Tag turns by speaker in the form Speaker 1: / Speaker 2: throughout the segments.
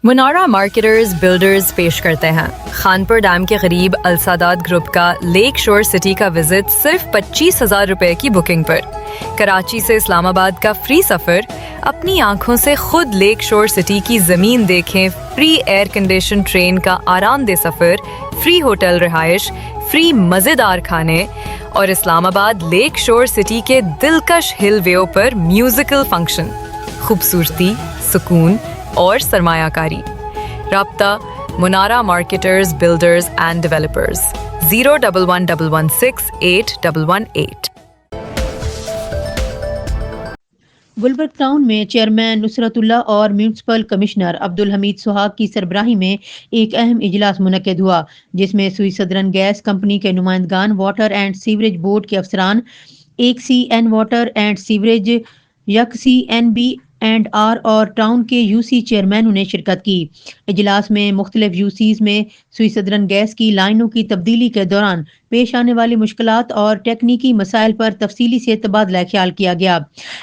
Speaker 1: منارہ marketers builders پیش کرتے ہیں خانپور ڈیم کے قریب السادات گروپ کا لیک شور سٹی کا وزٹ صرف 25,000 روپے کی بکنگ پر۔ کراچی سے اسلام آباد کا فری سفر، اپنی آنکھوں سے خود لیک شور سٹی کی زمین دیکھیں، فری ایئر کنڈیشن ٹرین کا آرام دہ سفر، فری ہوٹل رہائش، فری مزیدار کھانے اور اسلام آباد لیک شور سٹی کے دلکش ہل ویو پر میوزیکل فنکشن، خوبصورتی، سکون اور سرمایہ کاری۔ رابطہ Minara marketers builders and developers 011168118۔
Speaker 2: Gulberg town میں چیئرمین نصرت اللہ اور میونسپل کمشنر عبدالحمید سہاگ کی سربراہی میں ایک اہم اجلاس منعقد ہوا، جس میں سوئی سدرن گیس کمپنی کے نمائندگان، واٹر اینڈ سیوریج بورڈ کے افسران، ایک سی این واٹر اینڈ سیوریج، یک سی این بی اینڈ آر اور ٹاؤن کے یو سی چیئرمینوں نے شرکت کی۔ اجلاس میں مختلف یو سیز میں سوئی سدرن گیس کی لائنوں کی تبدیلی کے دوران پیش آنے والی مشکلات اور ٹیکنیکی مسائل پر تفصیلی سے تبادلہ خیال کیا گیا۔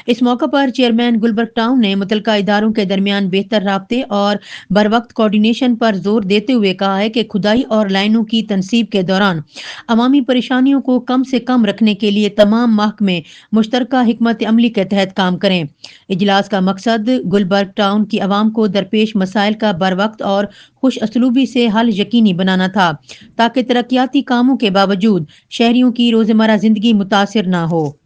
Speaker 2: اس موقع پر چیئرمین گلبرگ ٹاؤن نے متعلقہ اداروں کے درمیان بہتر رابطے اور بروقت کوارڈینیشن پر زور دیتے ہوئے کہا ہے کہ کھدائی اور لائنوں کی تنصیب کے دوران عوامی پریشانیوں کو کم سے کم رکھنے کے لیے تمام محکمے مشترکہ حکمت عملی کے تحت کام کریں۔ اجلاس کا مقصد گلبرگ ٹاؤن کی عوام کو درپیش مسائل کا بروقت اور خوش اسلوبی سے حل یقینی بنانا تھا، تاکہ ترقیاتی کاموں کے باوجود شہریوں کی روزمرہ زندگی متاثر نہ ہو۔